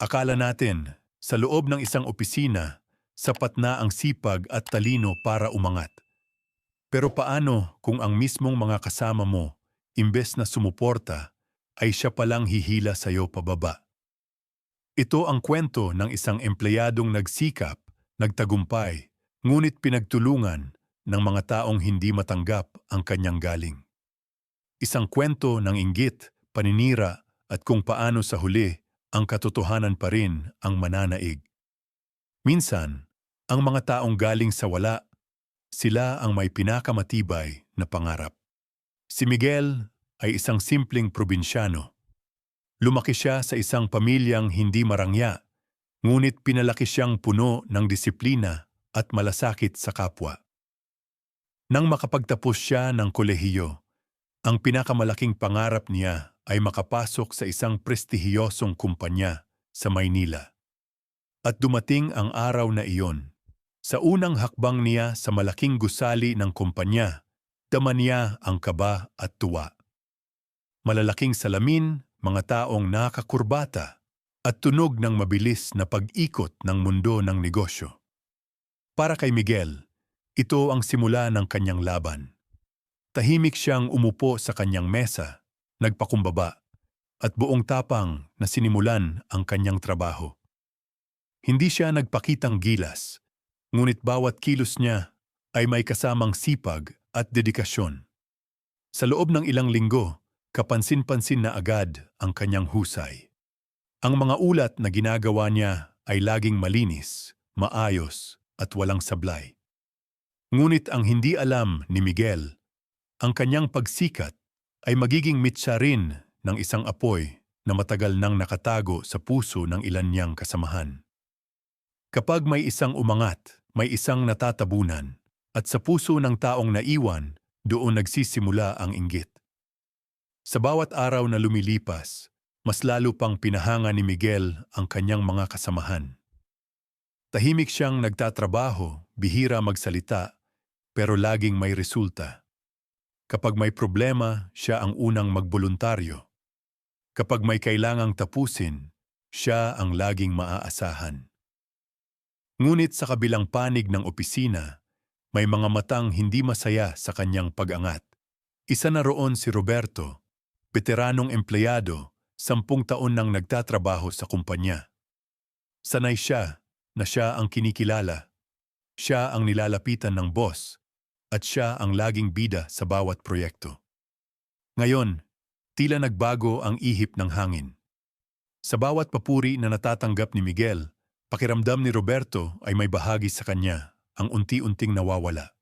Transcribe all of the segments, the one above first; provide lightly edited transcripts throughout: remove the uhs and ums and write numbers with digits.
Akala natin, sa loob ng isang opisina, sapat na ang sipag at talino para umangat. Pero paano kung ang mismong mga kasama mo, imbes na sumuporta, ay siya palang hihila sa'yo pababa? Ito ang kwento ng isang empleyadong nagsikap, nagtagumpay, ngunit pinagtulungan ng mga taong hindi matanggap ang kanyang galing. Isang kwento ng inggit, paninira at kung paano sa huli ang katotohanan pa rin ang mananaig. Minsan, ang mga taong galing sa wala, sila ang may pinakamatibay na pangarap. Si Miguel ay isang simpleng probinsyano. Lumaki siya sa isang pamilyang hindi marangya, ngunit pinalaki siyang puno ng disiplina at malasakit sa kapwa. Nang makapagtapos siya ng kolehiyo, ang pinakamalaking pangarap niya ay makapasok sa isang prestihiyosong kumpanya sa Maynila. At dumating ang araw na iyon. Sa unang hakbang niya sa malaking gusali ng kumpanya, dama niya ang kaba at tuwa. Malalaking salamin, mga taong nakakurbata, at tunog ng mabilis na pag-ikot ng mundo ng negosyo. Para kay Miguel, ito ang simula ng kanyang laban. Tahimik siyang umupo sa kanyang mesa, nagpakumbaba, at buong tapang na sinimulan ang kanyang trabaho. Hindi siya nagpakitang gilas, ngunit bawat kilos niya ay may kasamang sipag at dedikasyon. Sa loob ng ilang linggo, kapansin-pansin na agad ang kanyang husay. Ang mga ulat na ginagawa niya ay laging malinis, maayos at walang sablay. Ngunit ang hindi alam ni Miguel, ang kanyang pagsikat ay magiging mitsa rin ng isang apoy na matagal nang nakatago sa puso ng ilan niyang kasamahan. Kapag may isang umangat, may isang natatabunan, at sa puso ng taong naiwan, doon nagsisimula ang inggit. Sa bawat araw na lumilipas, mas lalo pang pinahanga ni Miguel ang kanyang mga kasamahan. Tahimik siyang nagtatrabaho, bihira magsalita, pero laging may resulta. Kapag may problema, siya ang unang magboluntaryo. Kapag may kailangang tapusin, siya ang laging maaasahan. Ngunit sa kabilang panig ng opisina, may mga matang hindi masaya sa kanyang pag-angat. Isa na roon si Roberto, veteranong empleyado, 10 taon nang nagtatrabaho sa kumpanya. Sanay siya na siya ang kinikilala, siya ang nilalapitan ng boss, at siya ang laging bida sa bawat proyekto. Ngayon, tila nagbago ang ihip ng hangin. Sa bawat papuri na natatanggap ni Miguel, pakiramdam ni Roberto ay may bahagi sa kanya ang unti-unting nawawala.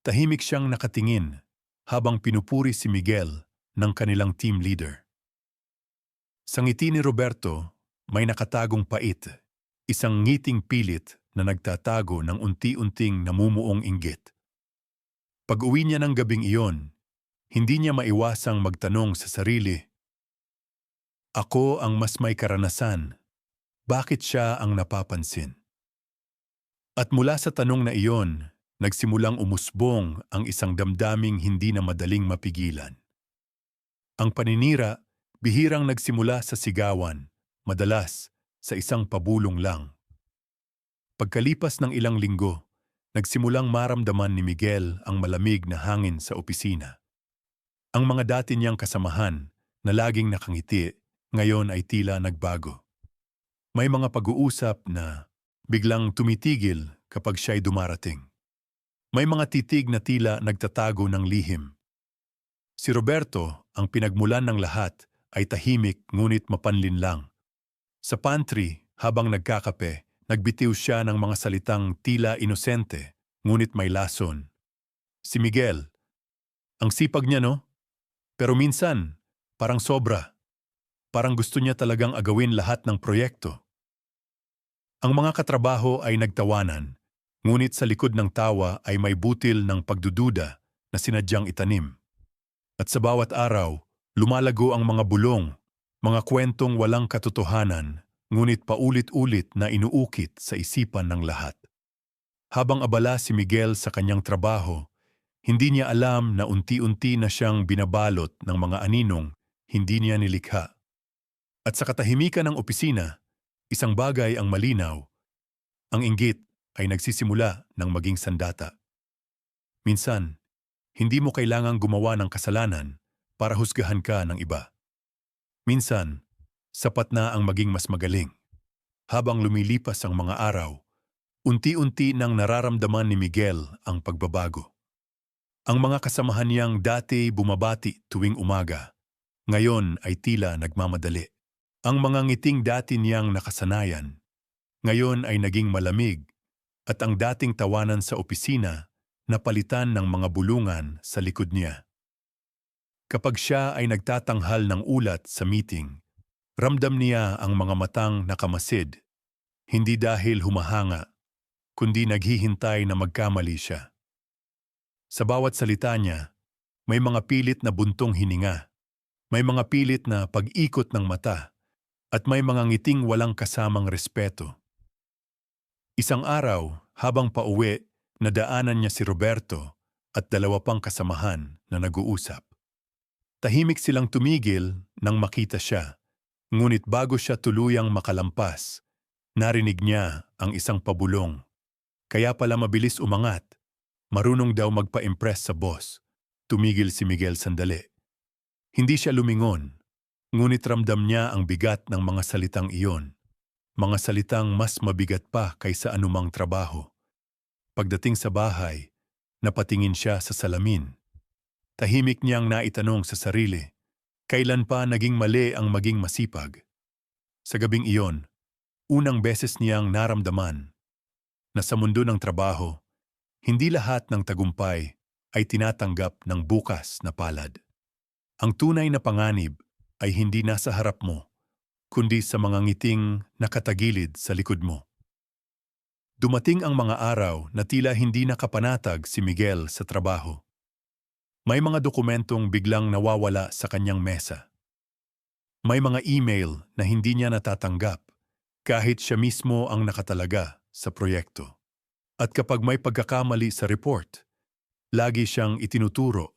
Tahimik siyang nakatingin habang pinupuri si Miguel ng kanilang team leader. Sa ngiti ni Roberto, may nakatagong pait, isang ngiting pilit na nagtatago ng unti-unting namumuong inggit. Pag-uwi niya ng gabing iyon, hindi niya maiwasang magtanong sa sarili, "Ako ang mas may karanasan. Bakit siya ang napapansin?" At mula sa tanong na iyon, nagsimulang umusbong ang isang damdaming hindi na madaling mapigilan. Ang paninira, bihirang nagsimula sa sigawan, madalas sa isang pabulong lang. Pagkalipas ng ilang linggo, nagsimulang maramdaman ni Miguel ang malamig na hangin sa opisina. Ang mga dati niyang kasamahan na laging nakangiti, ngayon ay tila nagbago. May mga pag-uusap na biglang tumitigil kapag siya'y dumarating. May mga titig na tila nagtatago ng lihim. Si Roberto, ang pinagmulan ng lahat, ay tahimik ngunit mapanlinlang. Sa pantry, habang nagkakape, nagbitiw siya ng mga salitang tila inosente, ngunit may lason. Si Miguel, ang sipag niya no? Pero minsan, parang sobra. Parang gusto niya talagang agawin lahat ng proyekto. Ang mga katrabaho ay nagtawanan, ngunit sa likod ng tawa ay may butil ng pagdududa na sinadyang itanim. At sa bawat araw, lumalago ang mga bulong, mga kwentong walang katotohanan, ngunit paulit-ulit na inuukit sa isipan ng lahat. Habang abala si Miguel sa kanyang trabaho, hindi niya alam na unti-unti na siyang binabalot ng mga aninong hindi niya nilikha. At sa katahimikan ng opisina, Isang bagay ang malinaw, ang inggit ay nagsisimula ng maging sandata. Minsan, hindi mo kailangang gumawa ng kasalanan para husgahan ka ng iba. Minsan, sapat na ang maging mas magaling. Habang lumilipas ang mga araw, unti-unti nang nararamdaman ni Miguel ang pagbabago. Ang mga kasamahan niyang dati bumabati tuwing umaga, ngayon ay tila nagmamadali. Ang mga ngiting dati niyang nakasanayan, ngayon ay naging malamig at ang dating tawanan sa opisina napalitan ng mga bulungan sa likod niya. Kapag siya ay nagtatanghal ng ulat sa meeting, ramdam niya ang mga matang nakamasid, hindi dahil humahanga, kundi naghihintay na magkamali siya. Sa bawat salita niya, may mga pilit na buntong hininga, may mga pilit na pag-ikot ng mata, at may mga ngiting walang kasamang respeto. Isang araw, habang pauwi, nadaanan niya si Roberto at dalawa pang kasamahan na nag-uusap. Tahimik silang tumigil nang makita siya, ngunit bago siya tuluyang makalampas, narinig niya ang isang pabulong. Kaya pala mabilis umangat, marunong daw magpa-impress sa boss. Tumigil si Miguel sandali. Hindi siya lumingon, ngunit ramdam niya ang bigat ng mga salitang iyon. Mga salitang mas mabigat pa kaysa anumang trabaho. Pagdating sa bahay, napatingin siya sa salamin. Tahimik niyang naitanong sa sarili, kailan pa naging mali ang maging masipag? Sa gabing iyon, unang beses niyang naramdaman na sa mundo ng trabaho, hindi lahat ng tagumpay ay tinatanggap ng bukas na palad. Ang tunay na panganib ay hindi nasa harap mo, kundi sa mga ngiting nakatagilid sa likod mo. Dumating ang mga araw na tila hindi nakapanatag si Miguel sa trabaho. May mga dokumentong biglang nawawala sa kanyang mesa. May mga email na hindi niya natatanggap kahit siya mismo ang nakatalaga sa proyekto. At kapag may pagkakamali sa report, lagi siyang itinuturo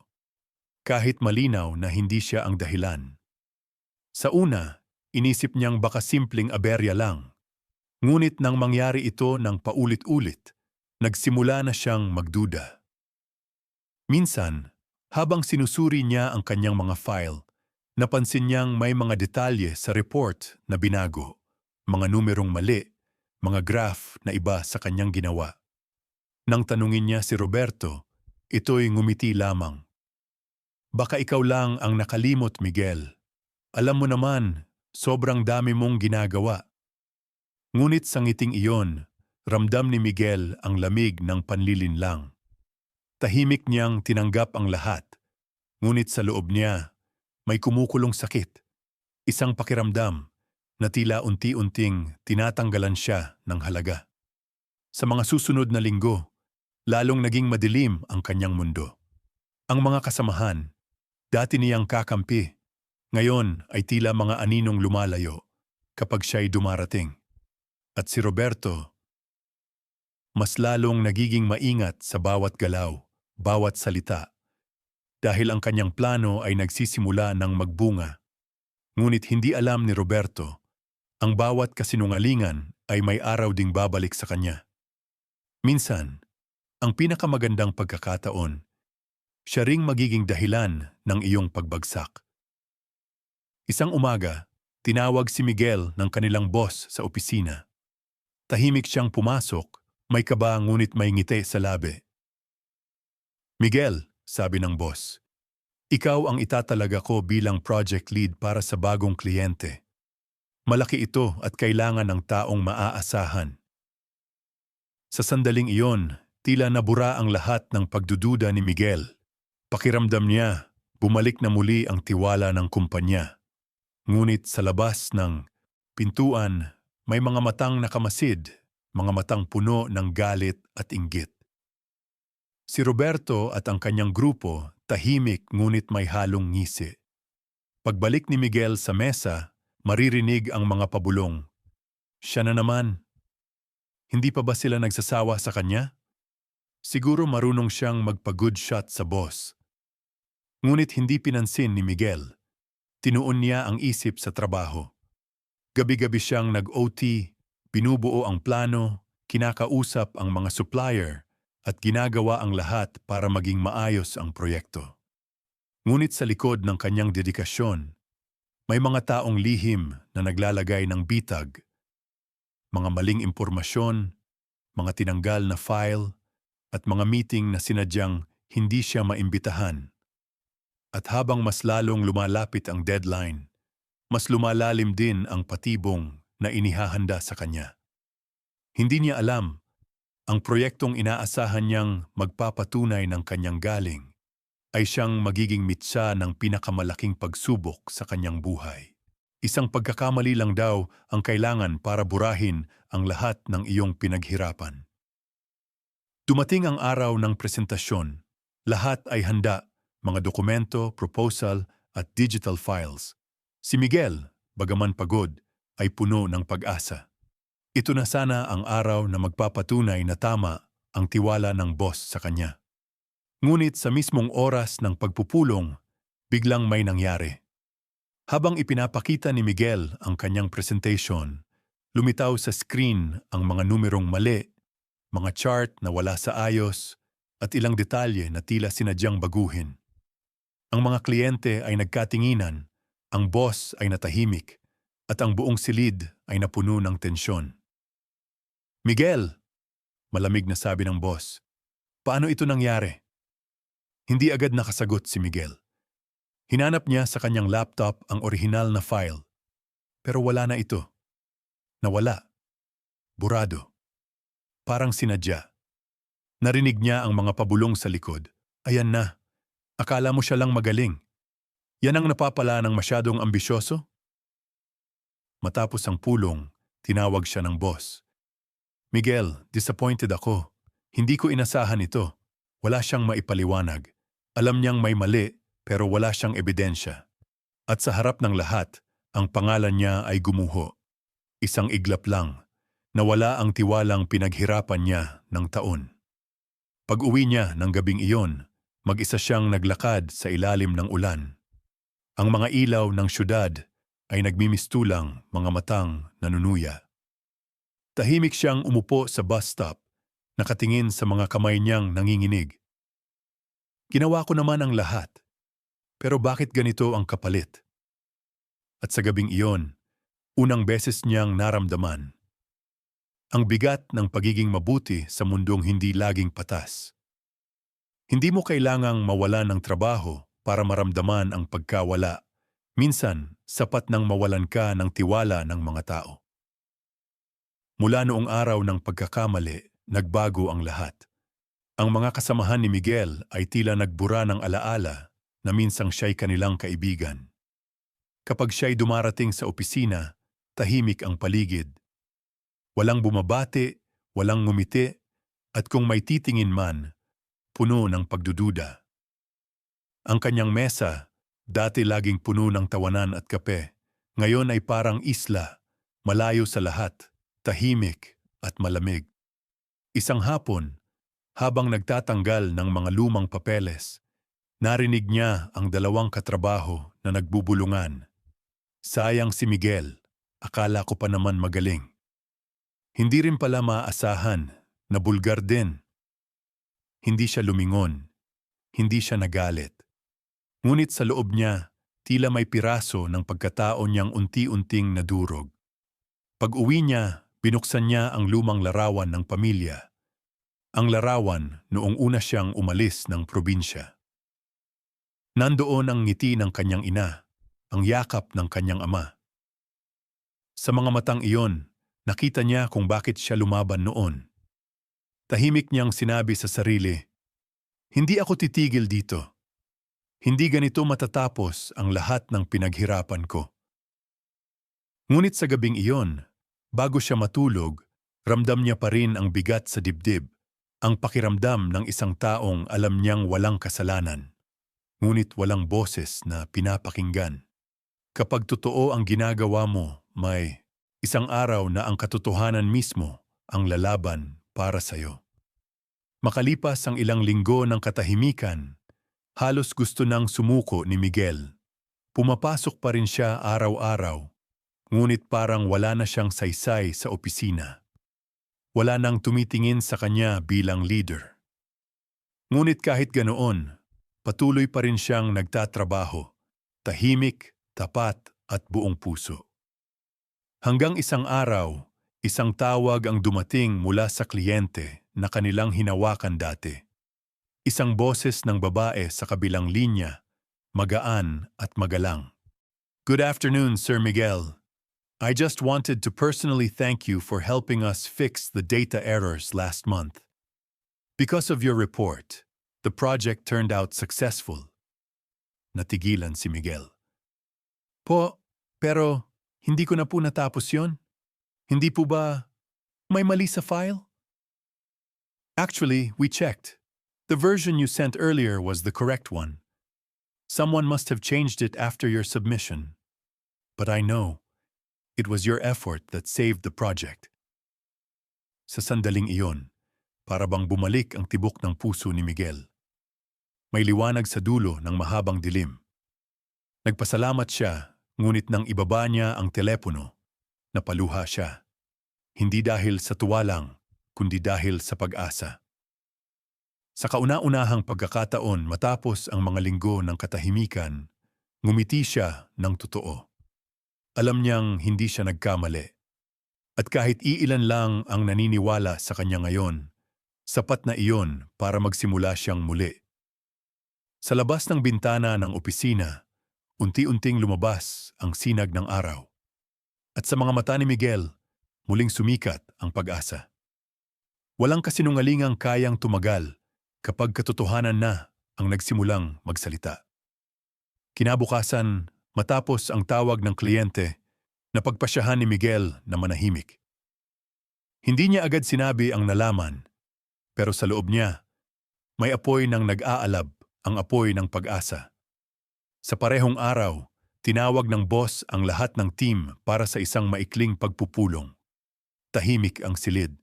kahit malinaw na hindi siya ang dahilan. Sa una, inisip niyang baka simpleng aberya lang. Ngunit nang mangyari ito ng paulit-ulit, nagsimula na siyang magduda. Minsan, habang sinusuri niya ang kanyang mga file, napansin niyang may mga detalye sa report na binago, mga numerong mali, mga graph na iba sa kanyang ginawa. Nang tanungin niya si Roberto, ito'y ngumiti lamang. Baka ikaw lang ang nakalimot, Miguel. Alam mo naman, sobrang dami mong ginagawa. Ngunit sa ngiting iyon, ramdam ni Miguel ang lamig ng panlilinlang. Tahimik niyang tinanggap ang lahat, ngunit sa loob niya, may kumukulong sakit. Isang pakiramdam na tila unti-unting tinatanggalan siya ng halaga. Sa mga susunod na linggo, lalong naging madilim ang kanyang mundo. Ang mga kasamahan, dati niyang kakampi, ngayon ay tila mga aninong lumalayo kapag siya'y dumarating. At si Roberto, mas lalong nagiging maingat sa bawat galaw, bawat salita, dahil ang kanyang plano ay nagsisimula ng magbunga. Ngunit hindi alam ni Roberto, ang bawat kasinungalingan ay may araw ding babalik sa kanya. Minsan, ang pinakamagandang pagkakataon, siya ring magiging dahilan ng iyong pagbagsak. Isang umaga, tinawag si Miguel ng kanilang boss sa opisina. Tahimik siyang pumasok, may kaba ngunit may ngiti sa labi. Miguel, sabi ng boss, ikaw ang itatalaga ko bilang project lead para sa bagong kliyente. Malaki ito at kailangan ng taong maaasahan. Sa sandaling iyon, tila nabura ang lahat ng pagdududa ni Miguel. Pakiramdam niya, bumalik na muli ang tiwala ng kumpanya. Ngunit sa labas ng pintuan, may mga matang nakamasid, mga matang puno ng galit at inggit. Si Roberto at ang kanyang grupo tahimik ngunit may halong ngisi. Pagbalik ni Miguel sa mesa, maririnig ang mga pabulong. Siya na naman. Hindi pa ba sila nagsasawa sa kanya? Siguro marunong siyang magpa-good shot sa boss. Ngunit hindi pinansin ni Miguel. Tinuon niya ang isip sa trabaho. Gabi-gabi siyang nag-OT, binubuo ang plano, kinakausap ang mga supplier, at ginagawa ang lahat para maging maayos ang proyekto. Ngunit sa likod ng kanyang dedikasyon, may mga taong lihim na naglalagay ng bitag, mga maling impormasyon, mga tinanggal na file, at mga meeting na sinadyang hindi siya maimbitahan. At habang mas lalong lumalapit ang deadline, mas lumalalim din ang patibong na inihahanda sa kanya. Hindi niya alam, ang proyektong inaasahan niyang magpapatunay ng kanyang galing ay siyang magiging mitsa ng pinakamalaking pagsubok sa kanyang buhay. Isang pagkakamali lang daw ang kailangan para burahin ang lahat ng iyong pinaghirapan. Dumating ang araw ng presentasyon. Lahat ay handa, mga dokumento, proposal at digital files. Si Miguel, bagaman pagod, ay puno ng pag-asa. Ito na sana ang araw na magpapatunay na tama ang tiwala ng boss sa kanya. Ngunit sa mismong oras ng pagpupulong, biglang may nangyari. Habang ipinapakita ni Miguel ang kanyang presentation, lumitaw sa screen ang mga numerong mali, mga chart na wala sa ayos, at ilang detalye na tila sinadyang baguhin. Ang mga kliyente ay nagkatinginan, ang boss ay natahimik, at ang buong silid ay napuno ng tensyon. "Miguel," malamig na sabi ng boss, "paano ito nangyari?" Hindi agad nakasagot si Miguel. Hinanap niya sa kanyang laptop ang orihinal na file. Pero wala na ito. Nawala. Burado. Parang sinadya. Narinig niya ang mga pabulong sa likod. "Ayan na. Akala mo siya lang magaling. Yan ang napapala ng masyadong ambisyoso?" Matapos ang pulong, tinawag siya ng boss. "Miguel, disappointed ako. Hindi ko inasahan ito. Wala siyang maipaliwanag. Alam niyang may mali, pero wala siyang ebidensya. At sa harap ng lahat, ang pangalan niya ay gumuho. Isang iglap lang. Nawala ang tiwalang pinaghirapan niya ng taon." Pag-uwi niya ng gabing iyon, mag-isa siyang naglakad sa ilalim ng ulan. Ang mga ilaw ng syudad ay nagmimistulang, mga matang nanunuya. Tahimik siyang umupo sa bus stop, nakatingin sa mga kamay niyang nanginginig. "Ginawa ko naman ang lahat. Pero bakit ganito ang kapalit?" At sa gabing iyon, unang beses niyang naramdaman ang bigat ng pagiging mabuti sa mundong hindi laging patas. Hindi mo kailangang mawalan ng trabaho para maramdaman ang pagkawala. Minsan, sapat nang mawalan ka ng tiwala ng mga tao. Mula noong araw ng pagkakamali, nagbago ang lahat. Ang mga kasamahan ni Miguel ay tila nagbura ng alaala na minsang siya'y kanilang kaibigan. Kapag siya'y dumarating sa opisina, tahimik ang paligid. Walang bumabati, walang ngumiti, at kung may titingin man, puno ng pagdududa. Ang kanyang mesa, dati laging puno ng tawanan at kape, ngayon ay parang isla, malayo sa lahat, tahimik at malamig. Isang hapon, habang nagtatanggal ng mga lumang papeles, narinig niya ang dalawang katrabaho na nagbubulungan. "Sayang si Miguel, akala ko pa naman magaling." Hindi rin pala maaasahan, na bulgar din. Hindi siya lumingon, hindi siya nagalit. Ngunit sa loob niya, tila may piraso ng pagkatao niyang unti-unting nadurog. Pag-uwi niya, binuksan niya ang lumang larawan ng pamilya. Ang larawan noong una siyang umalis ng probinsya. Nandoon ang ngiti ng kanyang ina, ang yakap ng kanyang ama. Sa mga matang iyon, nakita niya kung bakit siya lumaban noon. Tahimik niyang sinabi sa sarili, "Hindi ako titigil dito. Hindi ganito matatapos ang lahat ng pinaghirapan ko." Ngunit sa gabing iyon, bago siya matulog, ramdam niya pa rin ang bigat sa dibdib, ang pakiramdam ng isang taong alam niyang walang kasalanan, ngunit walang boses na pinapakinggan. Kapag totoo ang ginagawa mo, may isang araw na ang katotohanan mismo ang lalaban para sa'yo. Makalipas ang ilang linggo ng katahimikan, halos gusto nang sumuko ni Miguel. Pumapasok pa rin siya araw-araw, ngunit parang wala na siyang saysay sa opisina. Wala nang tumitingin sa kanya bilang leader. Ngunit kahit ganoon, patuloy pa rin siyang nagtatrabaho, tahimik, tapat at buong puso. Hanggang isang araw, isang tawag ang dumating mula sa kliyente na kanilang hinawakan dati. Isang boses ng babae sa kabilang linya, magaan at magalang. "Good afternoon, Sir Miguel. I just wanted to personally thank you for helping us fix the data errors last month. Because of your report, the project turned out successful." Natigilan si Miguel. Pero hindi ko na po natapos yon. Hindi po ba may mali sa file? Actually, we checked. The version you sent earlier was the correct one. Someone must have changed it after your submission. But I know it was your effort that saved the project. Sa sandaling iyon, para bang bumalik ang tibok ng puso ni Miguel. May liwanag sa dulo ng mahabang dilim. Nagpasalamat siya, ngunit nang ibaba niya ang telepono, napaluha siya. Hindi dahil sa tuwa lang, kundi dahil sa pag-asa. Sa kauna-unahang pagkakataon matapos ang mga linggo ng katahimikan, ngumiti siya ng totoo. Alam niyang hindi siya nagkamali. At kahit iilan lang ang naniniwala sa kanya ngayon, sapat na iyon para magsimula siyang muli. Sa labas ng bintana ng opisina, unti-unting lumabas ang sinag ng araw. At sa mga mata ni Miguel, muling sumikat ang pag-asa. Walang kasinungalingang kayang tumagal kapag katotohanan na ang nagsimulang magsalita. Kinabukasan, matapos ang tawag ng kliyente, napagpasyahan ni Miguel na manahimik. Hindi niya agad sinabi ang nalaman, pero sa loob niya, may apoy ng nag-aalab, ang apoy ng pag-asa. Sa parehong araw, tinawag ng boss ang lahat ng team para sa isang maikling pagpupulong. Tahimik ang silid.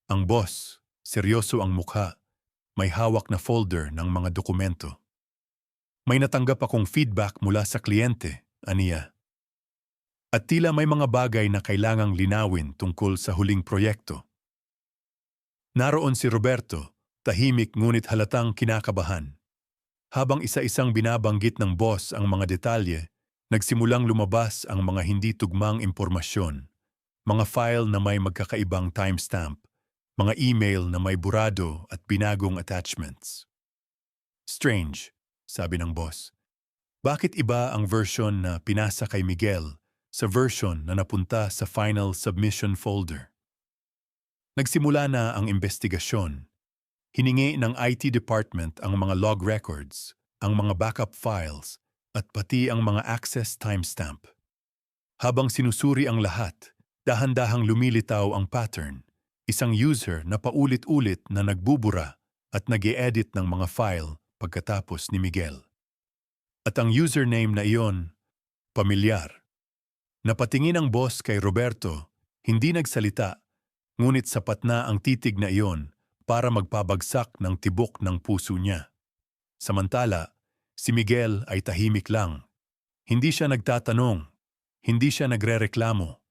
Ang boss, seryoso ang mukha, may hawak na folder ng mga dokumento. May natanggap akong feedback mula sa kliyente, aniya. At tila may mga bagay na kailangang linawin tungkol sa huling proyekto. Naroon si Roberto, tahimik ngunit halatang kinakabahan. Habang isa-isang binabanggit ng boss ang mga detalye, nagsimulang lumabas ang mga hindi tugmang impormasyon, mga file na may magkakaibang timestamp, mga email na may burado at binagong attachments. "Strange," sabi ng boss. "Bakit iba ang version na pinasa kay Miguel sa version na napunta sa final submission folder?" Nagsimula na ang investigasyon. Hiningi ng IT department ang mga log records, ang mga backup files, at pati ang mga access timestamp. Habang sinusuri ang lahat, dahan-dahang lumilitaw ang pattern, isang user na paulit-ulit na nagbubura at nag-e-edit ng mga file pagkatapos ni Miguel. At ang username na iyon, pamilyar. Napatingin ang boss kay Roberto, hindi nagsalita, ngunit sapat na ang titig na iyon para magpabagsak ng tibok ng puso niya. Samantala, si Miguel ay tahimik lang. Hindi siya nagtatanong, hindi siya nagrereklamo.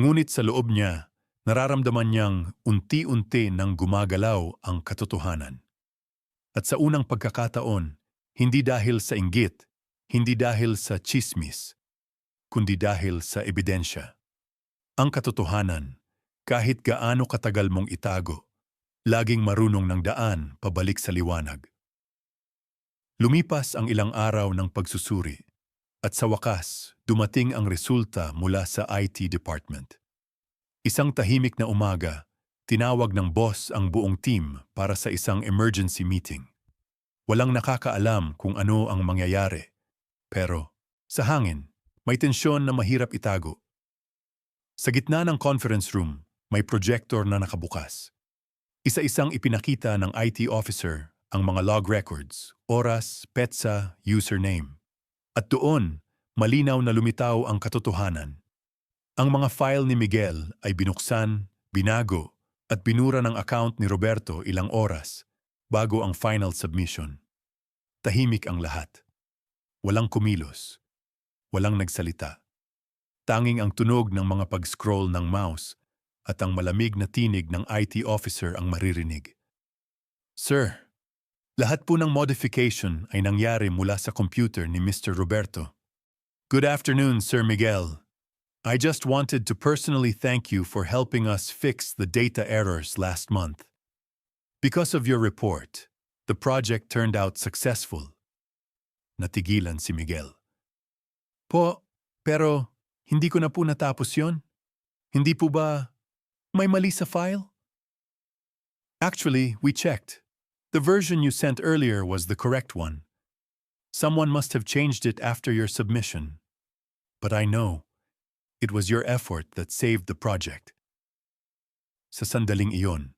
Ngunit sa loob niya, nararamdaman niyang unti-unti nang gumagalaw ang katotohanan. At sa unang pagkakataon, hindi dahil sa inggit, hindi dahil sa chismis, kundi dahil sa ebidensya. Ang katotohanan, kahit gaano katagal mong itago, laging marunong ng daan pabalik sa liwanag. Lumipas ang ilang araw ng pagsusuri, at sa wakas, dumating ang resulta mula sa IT department. Isang tahimik na umaga, tinawag ng boss ang buong team para sa isang emergency meeting. Walang nakakaalam kung ano ang mangyayari, pero sa hangin, may tensyon na mahirap itago. Sa gitna ng conference room, may projector na nakabukas. Isa-isang ipinakita ng IT officer ang mga log records, oras, petsa, username. At doon, malinaw na lumitaw ang katotohanan. Ang mga file ni Miguel ay binuksan, binago, at binura ng account ni Roberto ilang oras bago ang final submission. Tahimik ang lahat. Walang kumilos. Walang nagsalita. Tanging ang tunog ng mga pag-scroll ng mouse at ang malamig na tinig ng IT officer ang maririnig. Sir, lahat po ng modification ay nangyari mula sa computer ni Mr. Roberto. Good afternoon, Sir Miguel. I just wanted to personally thank you for helping us fix the data errors last month. Because of your report, the project turned out successful. Natigilan si Miguel. Pero hindi ko na po natapos yon. Hindi po ba may mali sa file? Actually, we checked. The version you sent earlier was the correct one. Someone must have changed it after your submission. But I know it was your effort that saved the project. Sa sandaling iyon,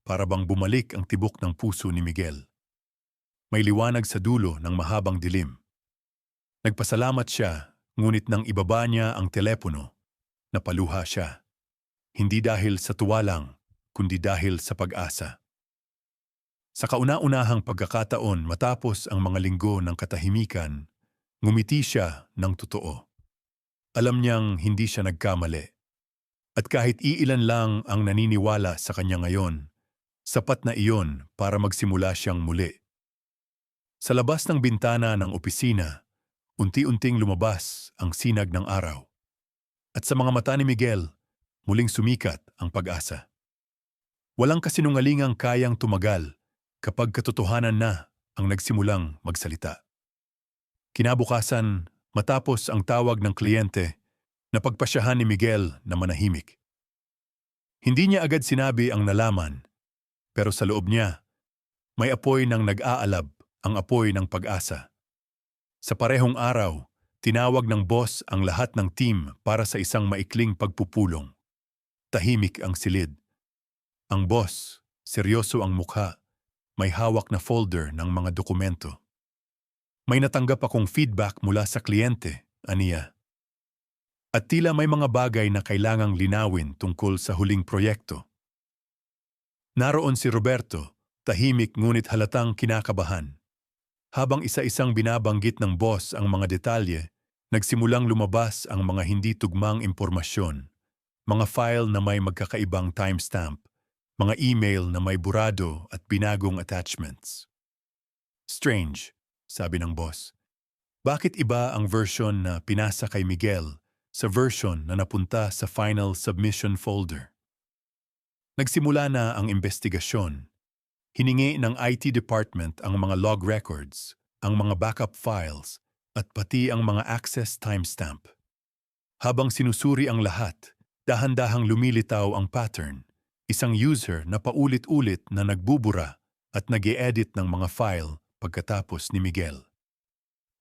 para bang bumalik ang tibok ng puso ni Miguel. May liwanag sa dulo ng mahabang dilim. Nagpasalamat siya, ngunit nang ibaba niya ang telepono, napaluha siya. Hindi dahil sa tuwa lang, kundi dahil sa pag-asa. Sa kauna-unahang pagkakataon matapos ang mga linggo ng katahimikan, ngumiti siya ng totoo. Alam niyang hindi siya nagkamali. At kahit iilan lang ang naniniwala sa kanya ngayon, sapat na iyon para magsimula siyang muli. Sa labas ng bintana ng opisina, unti-unting lumabas ang sinag ng araw. At sa mga mata ni Miguel, muling sumikat ang pag-asa. Walang kasinungalingang kayang tumagal kapag katotohanan na ang nagsimulang magsalita. Kinabukasan, matapos ang tawag ng kliyente, napagpasyahan ni Miguel na manahimik. Hindi niya agad sinabi ang nalaman, pero sa loob niya, may apoy ng nag-aalab, ang apoy ng pag-asa. Sa parehong araw, tinawag ng boss ang lahat ng team para sa isang maikling pagpupulong. Tahimik ang silid. Ang boss, seryoso ang mukha, may hawak na folder ng mga dokumento. May natanggap akong feedback mula sa kliyente, aniya. At tila may mga bagay na kailangang linawin tungkol sa huling proyekto. Naroon si Roberto, tahimik ngunit halatang kinakabahan. Habang isa-isang binabanggit ng boss ang mga detalye, nagsimulang lumabas ang mga hindi tugmang impormasyon, mga file na may magkakaibang timestamp, mga email na may burado at binagong attachments. Strange, sabi ng boss. Bakit iba ang version na pinasa kay Miguel sa version na napunta sa final submission folder? Nagsimula na ang investigasyon. Hiningi ng IT department ang mga log records, ang mga backup files, at pati ang mga access timestamp. Habang sinusuri ang lahat, dahan-dahang lumilitaw ang pattern, isang user na paulit-ulit na nagbubura at nag-e-edit ng mga file pagkatapos ni Miguel.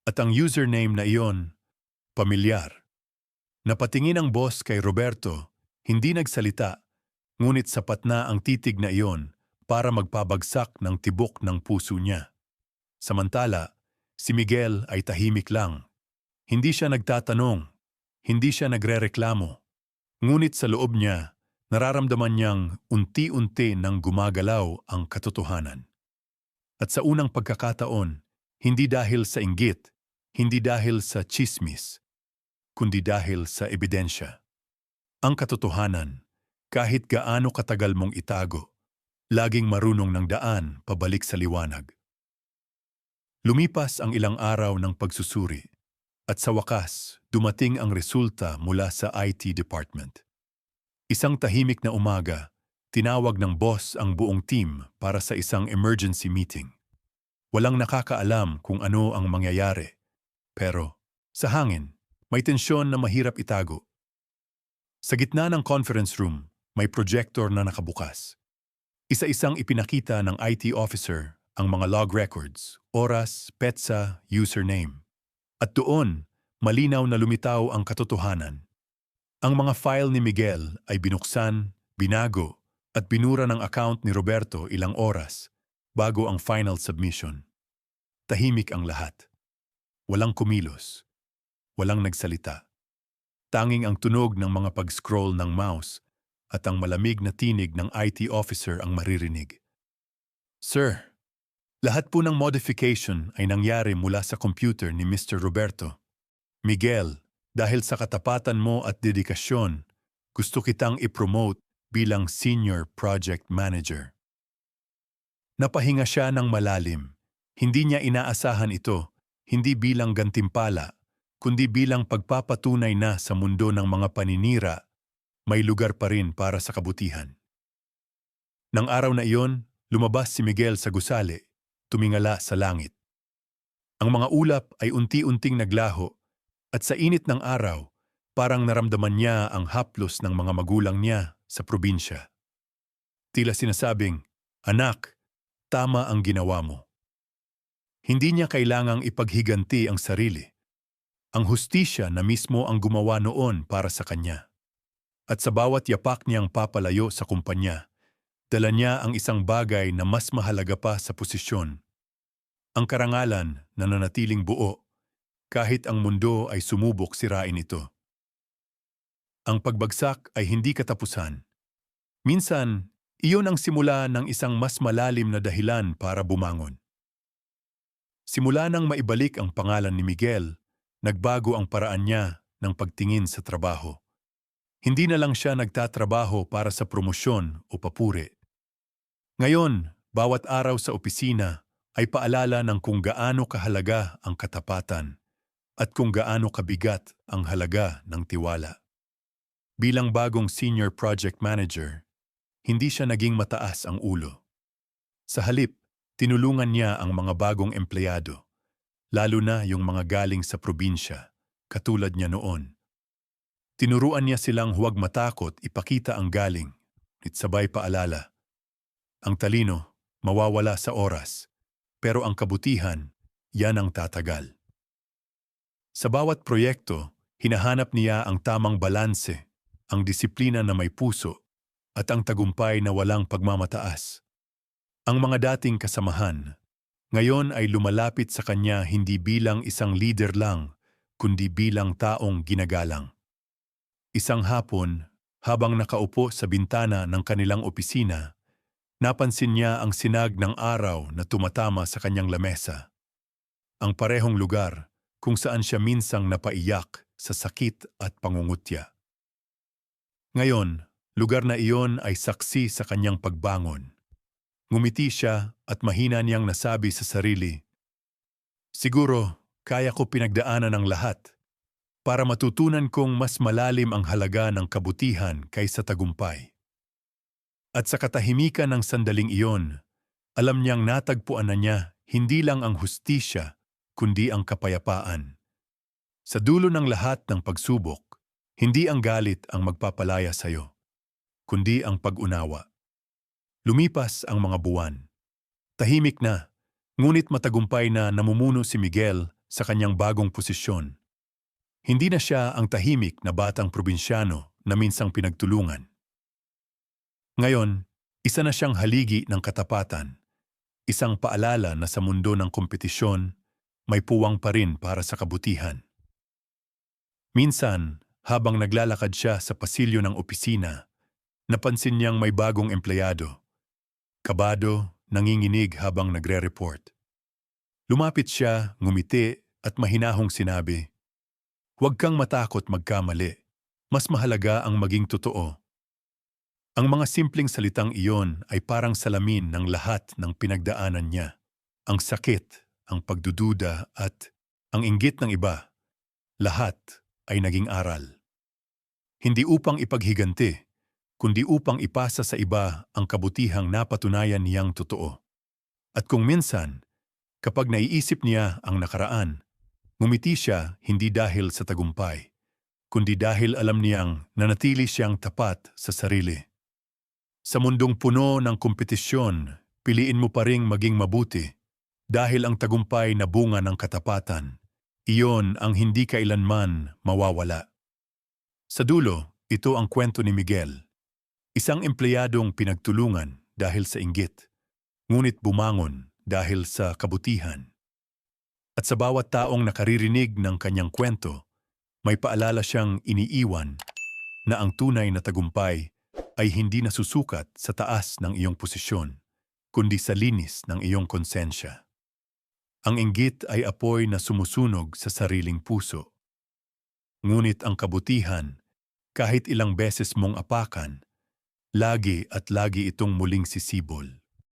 At ang username na iyon, pamilyar. Napatingin ang boss kay Roberto, hindi nagsalita, ngunit sapat na ang titig na iyon para magpabagsak ng tibok ng puso niya. Samantala, si Miguel ay tahimik lang. Hindi siya nagtatanong, hindi siya nagrereklamo. Ngunit sa loob niya, nararamdaman niyang unti-unti nang gumagalaw ang katotohanan. At sa unang pagkakataon, hindi dahil sa inggit, hindi dahil sa chismis, kundi dahil sa ebidensya. Ang katotohanan, kahit gaano katagal mong itago, laging marunong ng daan pabalik sa liwanag. Lumipas ang ilang araw ng pagsusuri, at sa wakas, dumating ang resulta mula sa IT department. Isang tahimik na umaga, tinawag ng boss ang buong team para sa isang emergency meeting. Walang nakakaalam kung ano ang mangyayari, pero sa hangin, may tensyon na mahirap itago. Sa gitna ng conference room, may projector na nakabukas. Isa-isang ipinakita ng IT officer ang mga log records, oras, petsa, username. At doon, malinaw na lumitaw ang katotohanan. Ang mga file ni Miguel ay binuksan, binago, at binura ng account ni Roberto ilang oras bago ang final submission. Tahimik ang lahat. Walang kumilos. Walang nagsalita. Tanging ang tunog ng mga pag-scroll ng mouse at ang malamig na tinig ng IT officer ang maririnig. Sir, lahat po ng modification ay nangyari mula sa computer ni Mr. Roberto. Miguel, Dahil sa katapatan mo at dedikasyon, gusto kitang ipromote bilang Senior Project Manager. Napahinga siya ng malalim. Hindi niya inaasahan ito, hindi bilang gantimpala, kundi bilang pagpapatunay na sa mundo ng mga paninira, may lugar pa rin para sa kabutihan. Nang araw na iyon, lumabas si Miguel sa gusali, tumingala sa langit. Ang mga ulap ay unti-unting naglaho at sa init ng araw, parang naramdaman niya ang haplos ng mga magulang niya sa probinsya. Tila sinasabing, "Anak, tama ang ginawa mo." Hindi niya kailangang ipaghiganti ang sarili. Ang hustisya na mismo ang gumawa noon para sa kanya. At sa bawat yapak niyang papalayo sa kumpanya, dala niya ang isang bagay na mas mahalaga pa sa posisyon. Ang karangalan na nanatiling buo, kahit ang mundo ay sumubok sirain ito. Ang pagbagsak ay hindi katapusan. Minsan, iyon ang simula ng isang mas malalim na dahilan para bumangon. Simula nang maibalik ang pangalan ni Miguel, nagbago ang paraan niya ng pagtingin sa trabaho. Hindi na lang siya nagtatrabaho para sa promosyon o papuri. Ngayon, bawat araw sa opisina ay paalala ng kung gaano kahalaga ang katapatan at kung gaano kabigat ang halaga ng tiwala. Bilang bagong Senior Project Manager, hindi siya naging mataas ang ulo. Sa halip, tinulungan niya ang mga bagong empleyado, lalo na yung mga galing sa probinsya, katulad niya noon. Tinuruan niya silang huwag matakot ipakita ang galing, at sabay paalala. Ang talino, mawawala sa oras, pero ang kabutihan, yan ang tatagal. Sa bawat proyekto, hinahanap niya ang tamang balanse, ang disiplina na may puso, at ang tagumpay na walang pagmamataas. Ang mga dating kasamahan, ngayon ay lumalapit sa kanya hindi bilang isang leader lang, kundi bilang taong ginagalang. Isang hapon, habang nakaupo sa bintana ng kanilang opisina, napansin niya ang sinag ng araw na tumatama sa kanyang lamesa. Ang parehong lugar kung saan siya minsang napaiyak sa sakit at pangungutya. Ngayon, lugar na iyon ay saksi sa kanyang pagbangon. Ngumiti siya at mahina niyang nasabi sa sarili, "Siguro, kaya ko pinagdaanan ang lahat para matutunan kong mas malalim ang halaga ng kabutihan kaysa tagumpay." At sa katahimikan ng sandaling iyon, alam niyang natagpuan na niya hindi lang ang hustisya, kundi ang kapayapaan. Sa dulo ng lahat ng pagsubok, hindi ang galit ang magpapalaya sa iyo, kundi ang pag-unawa. Lumipas ang mga buwan. Tahimik na, ngunit matagumpay na namumuno si Miguel sa kanyang bagong posisyon. Hindi na siya ang tahimik na batang probinsyano na minsang pinagtulungan. Ngayon, isa na siyang haligi ng katapatan, isang paalala na sa mundo ng kompetisyon, may puwang pa rin para sa kabutihan. Minsan, habang naglalakad siya sa pasilyo ng opisina, napansin niyang may bagong empleyado. Kabado, nanginginig habang nagre-report. Lumapit siya, ngumiti at mahinahong sinabi, "Huwag kang matakot magkamali. Mas mahalaga ang maging totoo." Ang mga simpleng salitang iyon ay parang salamin ng lahat ng pinagdaanan niya. Ang sakit, ang pagdududa at ang inggit ng iba, lahat ay naging aral. Hindi upang ipaghiganti, kundi upang ipasa sa iba ang kabutihang napatunayan niyang totoo. At kung minsan, kapag naiisip niya ang nakaraan, ngumiti siya hindi dahil sa tagumpay, kundi dahil alam niyang nanatili siyang tapat sa sarili. Sa mundong puno ng kompetisyon, piliin mo pa ring maging mabuti dahil ang tagumpay na bunga ng katapatan, iyon ang hindi kailanman mawawala. Sa dulo, ito ang kwento ni Miguel. Isang empleyadong pinagtulungan dahil sa inggit, ngunit bumangon dahil sa kabutihan. At sa bawat taong nakaririnig ng kanyang kwento, may paalala siyang iniiwan na ang tunay na tagumpay ay hindi nasusukat sa taas ng iyong posisyon, kundi sa linis ng iyong konsensya. Ang inggit ay apoy na sumusunog sa sariling puso. Ngunit ang kabutihan, kahit ilang beses mong apakan, lagi at lagi itong muling sisibol.